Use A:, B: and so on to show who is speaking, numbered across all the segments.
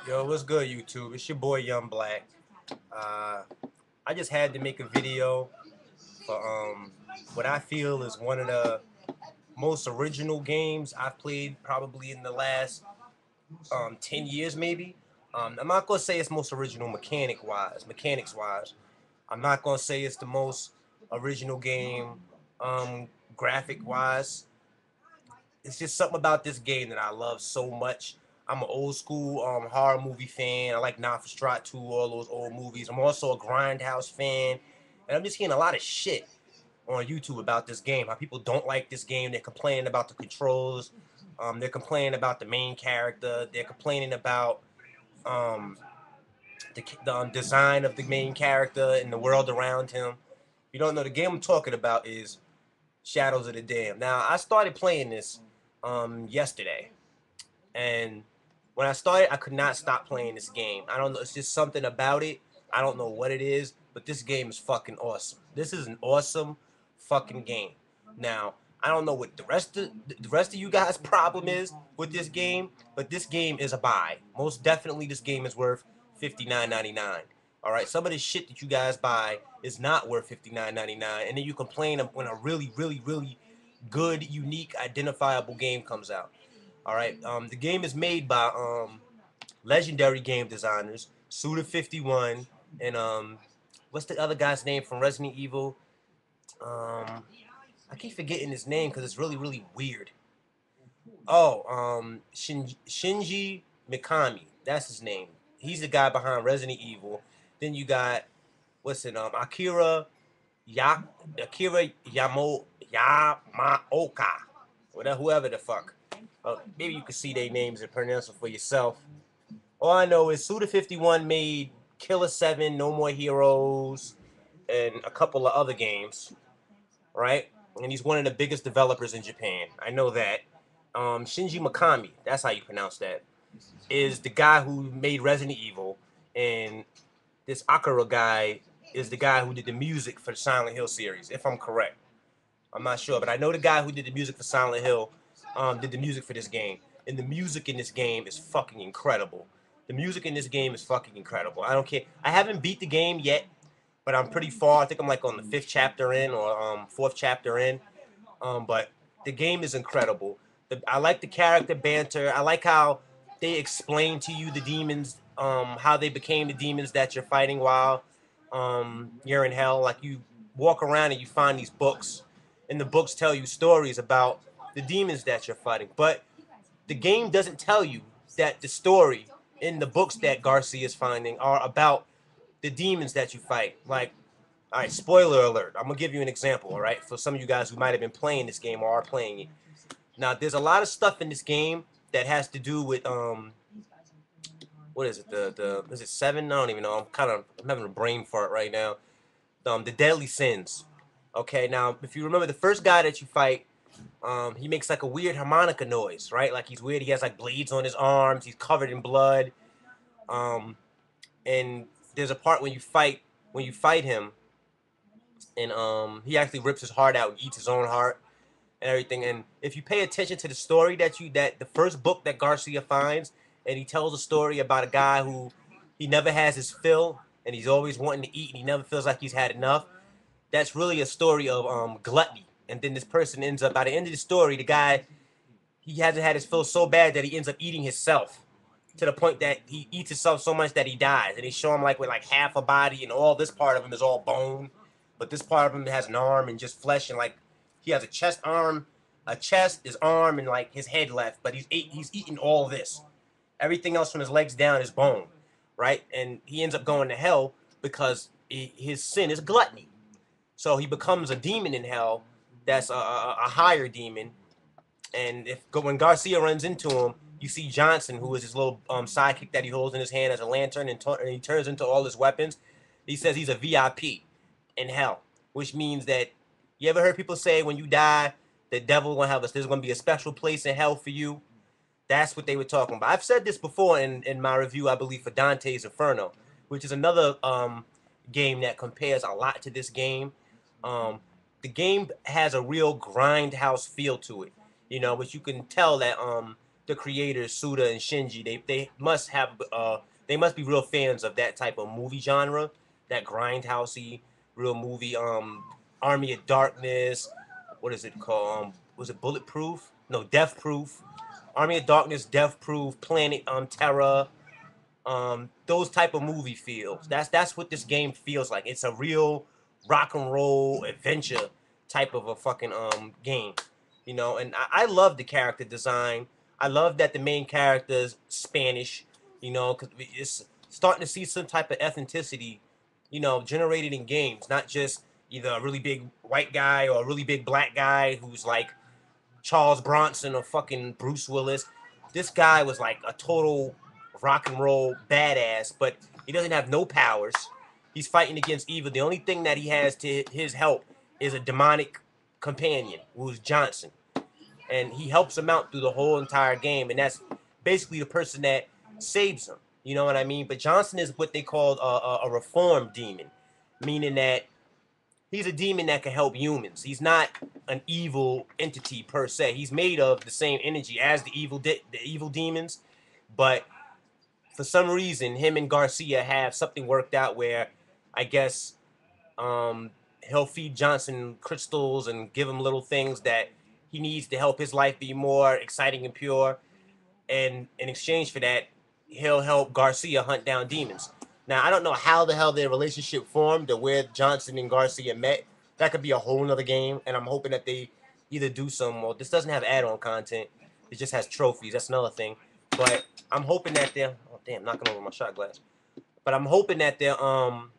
A: Yo, what's good, YouTube? It's your boy Young Black. Uh, I just had to make a video for what I feel is one of the most original games I've played probably in the last 10 years, maybe. I'm not gonna say it's most original mechanics wise. I'm not gonna say it's the most original game um, graphic wise. It's just something about this game that I love so much. I'm an old school horror movie fan. I like Nosferatu, all those old movies. I'm also a Grindhouse fan, and I'm just hearing a lot of shit on YouTube about this game. How people don't like this game. They're complaining about the controls. They're complaining about the main character. They're complaining about um, the design of the main character and the world around him. If you don't know, the game I'm talking about is Shadows of the Dam. Now, I started playing this yesterday. And when I started, I could not stop playing this game. I don't know. It's just something about it. I don't know what it is, but this game is fucking awesome. This is an awesome fucking game. Now, I don't know what the rest of you guys' problem is with this game, but this game is a buy. Most definitely, this game is worth $59.99. All right, some of the shit that you guys buy is not worth $59.99, and then you complain when a really, really, really good, unique, identifiable game comes out. All right. The game is made by legendary game designers, Suda51, and what's the other guy's name from Resident Evil? I keep forgetting his name because it's really, really weird. Oh, Shinji Mikami. That's his name. He's the guy behind Resident Evil. Then you got what's it? Ya Akira Yamaoka. Whatever, whoever the fuck. Maybe you can see their names and pronounce them for yourself. All I know is Suda51 made Killer 7, No More Heroes, and a couple of other games, right? And he's one of the biggest developers in Japan. I know that. Shinji Mikami, that's how you pronounce that, is the guy who made Resident Evil, and this Akira guy is the guy who did the music for the Silent Hill series, if I'm correct. I'm not sure, but I know the guy who did the music for Silent Hill did the music for this game. And the music in this game is fucking incredible. The music in this game is fucking incredible. I don't care. I haven't beat the game yet, but I'm pretty far. I think I'm like on the fifth chapter in or fourth chapter in. But the game is incredible. I like the character banter. I like how they explain to you the demons, how they became the demons that you're fighting while you're in hell. Like you walk around and you find these books, and the books tell you stories about the demons that you're fighting. But the game doesn't tell you that the story in the books that Garcia is finding are about the demons that you fight. Like, all right, spoiler alert. I'm gonna give you an example. All right, for some of you guys who might have been playing this game or are playing it. Now, there's a lot of stuff in this game that has to do with what is it? The is it seven? I don't even know. I'm having a brain fart right now. The deadly sins. Okay, now if you remember the first guy that you fight, he makes like a weird harmonica noise, right? Like he's weird. He has like blades on his arms. He's covered in blood. Um, and there's a part when you fight him, and he actually rips his heart out and eats his own heart and everything. And if you pay attention to the story that the first book that Garcia finds, and he tells a story about a guy who he never has his fill, and he's always wanting to eat, and he never feels like he's had enough. That's really a story of gluttony. And then this person ends up, by the end of the story, the guy, he hasn't had his fill so bad that he ends up eating himself to the point that he eats himself so much that he dies. And they show him like with like half a body, and all this part of him is all bone, but this part of him has an arm and just flesh, and like he has a chest, his arm, and like his head left. But he's eating all this. Everything else from his legs down is bone, right? And he ends up going to hell because his sin is gluttony. So he becomes a demon in hell. That's a higher demon. And if when Garcia runs into him, you see Johnson, who is his little sidekick that he holds in his hand as a lantern, and he turns into all his weapons. He says he's a VIP in hell, which means that you ever heard people say when you die, the devil gonna have us. There's gonna be a special place in hell for you. That's what they were talking about. I've said this before in my review, I believe, for Dante's Inferno, which is another game that compares a lot to this game. Um, the game has a real grindhouse feel to it, which you can tell that the creators Suda and Shinji, they must be real fans of that type of movie genre, that grindhousey real movie. Army of Darkness, what is it called? Was it Bulletproof? No, Death Proof. Army of Darkness, Death Proof, Planet Terror. Those type of movie feels. That's what this game feels like. It's a real rock and roll adventure type of a fucking game, you know. And I love the character design. I love that the main character is Spanish, you know, because it's starting to see some type of ethnicity, you know, generated in games, not just either a really big white guy or a really big black guy who's like Charles Bronson or fucking Bruce Willis. This guy was like a total rock and roll badass, but he doesn't have no powers. He's fighting against evil. The only thing that he has to his help is a demonic companion, who's Johnson. And he helps him out through the whole entire game, and that's basically the person that saves him. You know what I mean? But Johnson is what they call a reformed demon, meaning that he's a demon that can help humans. He's not an evil entity per se. He's made of the same energy as the evil demons, but for some reason, him and Garcia have something worked out where, I guess, he'll feed Johnson crystals and give him little things that he needs to help his life be more exciting and pure. And in exchange for that, he'll help Garcia hunt down demons. Now, I don't know how the hell their relationship formed or where Johnson and Garcia met. That could be a whole nother game, and I'm hoping that they either do some. Well, this doesn't have add-on content. It just has trophies. That's another thing. But I'm hoping that they're... Oh, damn, knocking over my shot glass. But I'm hoping that they'll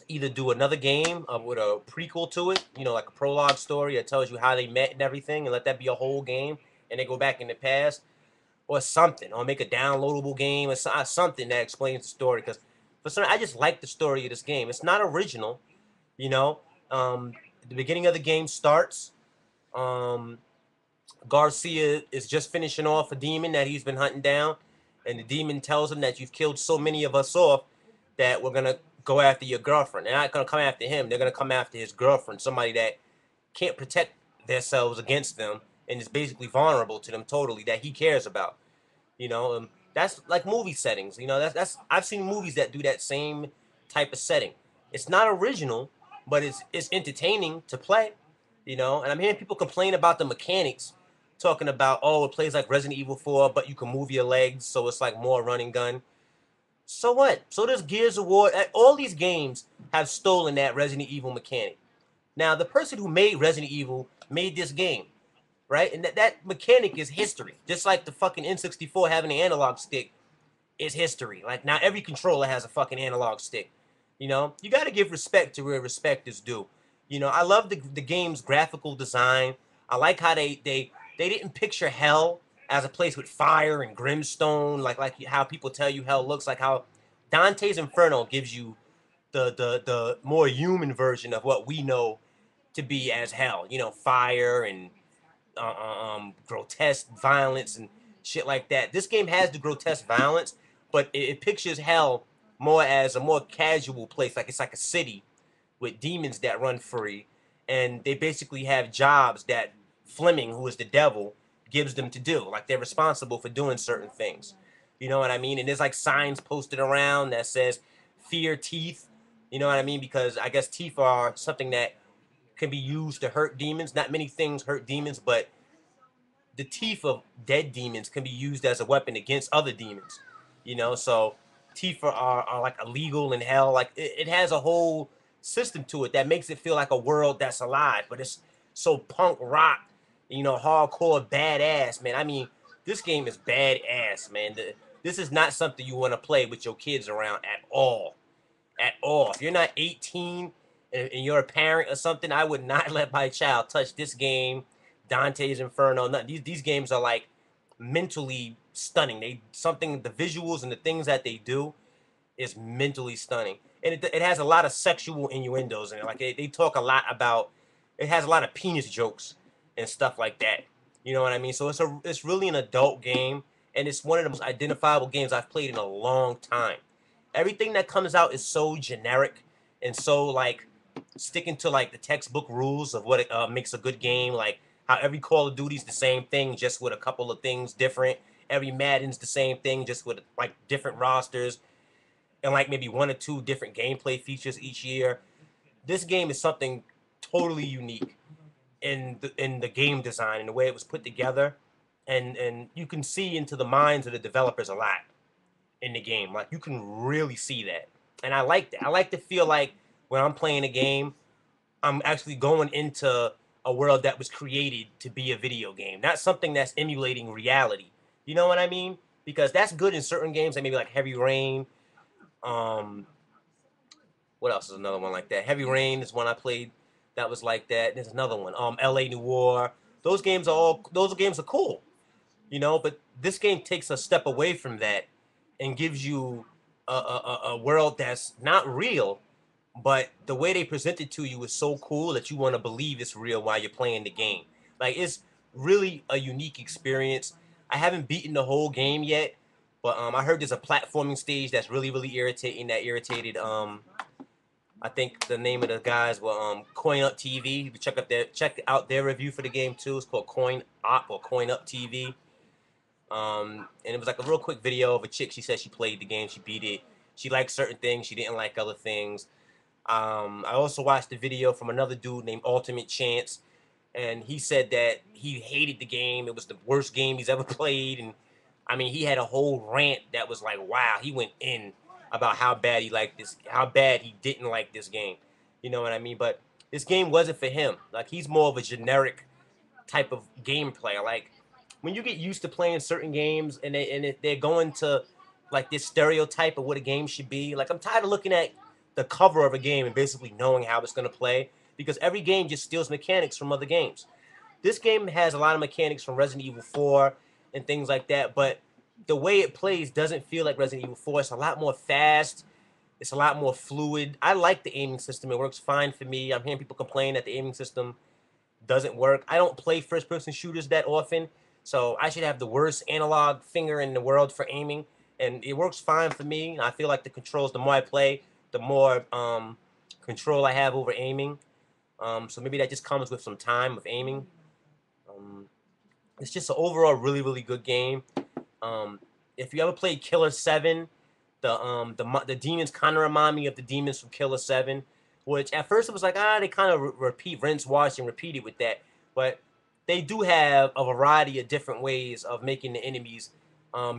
A: either do another game with a prequel to it, you know, like a prologue story that tells you how they met and everything, and let that be a whole game, and they go back in the past, or something, or make a downloadable game, or something that explains the story. Because for some, I just like the story of this game. It's not original, you know. The beginning of the game starts. Garcia is just finishing off a demon that he's been hunting down, and the demon tells him that you've killed so many of us off that we're gonna go after your girlfriend. They're not gonna come after him. They're gonna come after his girlfriend, somebody that can't protect themselves against them and is basically vulnerable to them totally, that he cares about. You know, that's like movie settings. You know, that's I've seen movies that do that same type of setting. It's not original, but it's entertaining to play. You know, and I'm hearing people complain about the mechanics, talking about, oh, it plays like Resident Evil 4, but you can move your legs, so it's like more run and gun. So what? So does Gears of War. All these games have stolen that Resident Evil mechanic. Now, the person who made Resident Evil made this game, right? And that mechanic is history. Just like the fucking N64 having an analog stick is history. Like, now every controller has a fucking analog stick. You know? You got to give respect to where respect is due. You know, I love the game's graphical design. I like how they didn't picture hell as a place with fire and brimstone, like how people tell you hell looks. Like how Dante's Inferno gives you the more human version of what we know to be as hell. You know, fire and grotesque violence and shit like that. This game has the grotesque violence, but it pictures hell more as a more casual place. Like it's like a city with demons that run free, and they basically have jobs that Fleming, who is the devil, gives them to do. Like they're responsible for doing certain things. You know what I mean? And there's like signs posted around that says "Fear Teeth." You know what I mean? Because I guess teeth are something that can be used to hurt demons. Not many things hurt demons, but the teeth of dead demons can be used as a weapon against other demons. You know, so teeth are like illegal in hell. Like it has a whole system to it that makes it feel like a world that's alive, but it's so punk rock, you know, hardcore badass, man. I mean, this game is badass, man. This is not something you want to play with your kids around at all. At all. If you're not 18 and you're a parent or something, I would not let my child touch this game, Dante's Inferno. None. These games are like mentally stunning. The visuals and the things that they do is mentally stunning, and it has a lot of sexual innuendos in it. Like they talk a lot about. It has a lot of penis jokes and stuff like that. You know what I mean? So it's really an adult game, and it's one of the most identifiable games I've played in a long time. Everything that comes out is so generic and so like sticking to like the textbook rules of what it makes a good game, like how every Call of Duty's the same thing, just with a couple of things different. Every Madden's the same thing, just with like different rosters and like maybe one or two different gameplay features each year. This game is something totally unique in the game design and the way it was put together, and you can see into the minds of the developers a lot in the game. Like you can really see that, and I like that. I like to feel like when I'm playing a game, I'm actually going into a world that was created to be a video game, not something that's emulating reality. You know what I mean? Because that's good in certain games, like maybe like Heavy Rain. Um, what else is another one like that? Heavy Rain is one I played that was like that. There's another one, L.A. Noire. Those games are cool, you know. But this game takes a step away from that and gives you a world that's not real, but the way they present it to you is so cool that you want to believe it's real while you're playing the game. Like it's really a unique experience. I haven't beaten the whole game yet, but I heard there's a platforming stage that's really irritating. That irritated I think the name of the guys were Coin Up TV. You can check out their review for the game too. It's called Coin Op or Coin Up TV. And it was like a real quick video of a chick. She said she played the game, she beat it. She liked certain things, she didn't like other things. I also watched the video from another dude named Ultimate Chance, and he said that he hated the game. It was the worst game he's ever played, and I mean, he had a whole rant that was like, wow, he went in about how bad he liked this, how bad he didn't like this game. You know what I mean? But this game wasn't for him. Like he's more of a generic type of game player. Like when you get used to playing certain games and they're going to like this stereotype of what a game should be. Like I'm tired of looking at the cover of a game and basically knowing how it's going to play because every game just steals mechanics from other games. This game has a lot of mechanics from Resident Evil 4 and things like that, but the way it plays doesn't feel like Resident Evil 4. It's a lot more fast. It's a lot more fluid. I like the aiming system. It works fine for me. I'm hearing people complain that the aiming system doesn't work. I don't play first-person shooters that often, so I should have the worst analog finger in the world for aiming, and it works fine for me. I feel like the controls, the more I play, the more control I have over aiming. So maybe that just comes with some time of aiming. Um, it's just an overall really good game. If you ever played Killer 7, the demons kind of remind me of the demons from Killer 7, which at first it was like, they kind of repeat, rinse, wash, and repeat it with that. But they do have a variety of different ways of making the enemies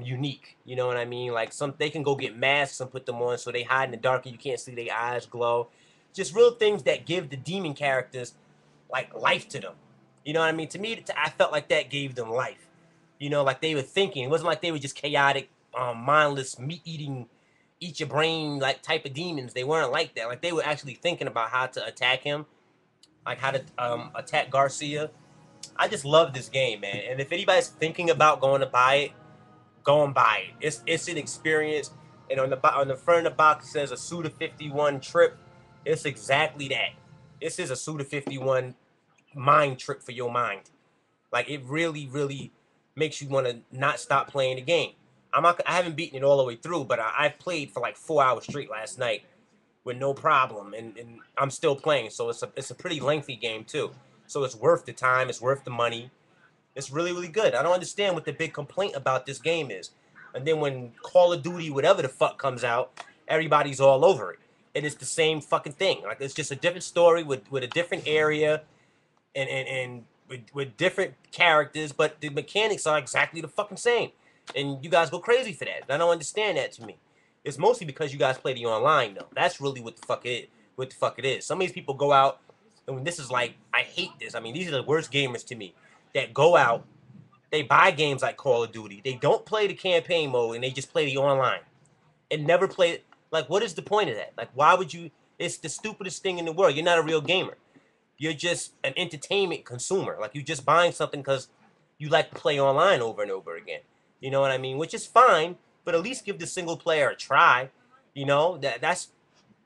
A: unique. You know what I mean? Like they can go get masks and put them on so they hide in the dark and you can't see their eyes glow. Just real things that give the demon characters like life to them. You know what I mean? To me, I felt like that gave them life. You know, like they were thinking. It wasn't like they were just chaotic, mindless, meat-eating, eat your brain like type of demons. They weren't like that. Like they were actually thinking about how to attack him, like how to attack Garcia. I just love this game, man. And if anybody's thinking about going to buy it, go and buy it. It's an experience. And on the front of the box it says a Suda 51 trip. It's exactly that. This is a Suda 51 mind trip for your mind. Like it really makes you want to not stop playing the game. I haven't beaten it all the way through, but I've played for like 4 hours straight last night with no problem, and I'm still playing. So it's a pretty lengthy game too. So it's worth the time. It's worth the money. It's really good. I don't understand what the big complaint about this game is. And then when Call of Duty, whatever the fuck comes out, everybody's all over it. And it's the same fucking thing. Like it's just a different story with a different area and with different characters, but the mechanics are exactly the fucking same. And you guys go crazy for that. I don't understand that to me. It's mostly because you guys play the online though. That's really what the fuck it is. Some of these people go out and when this is like, I hate this. I mean, these are the worst gamers to me that go out, they buy games like Call of Duty. They don't play the campaign mode and they just play the online and never play it. Like, what is the point of that? Like, why would you? It's the stupidest thing in the world. You're not a real gamer. You're just an entertainment consumer. Like, you're just buying something because you like to play online over and over again. You know what I mean? Which is fine, but at least give the single player a try. You know, that's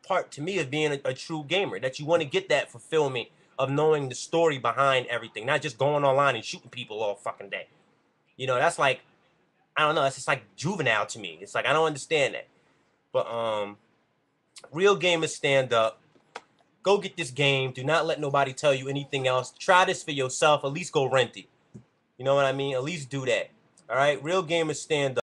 A: part to me of being a true gamer. That you want to get that fulfillment of knowing the story behind everything, not just going online and shooting people all fucking day. You know, that's like, I don't know, that's just like juvenile to me. It's like I don't understand that. But real gamers stand up. Go get this game. Do not let nobody tell you anything else. Try this for yourself. At least go rent it. You know what I mean? At least do that. All right? Real gamers stand up.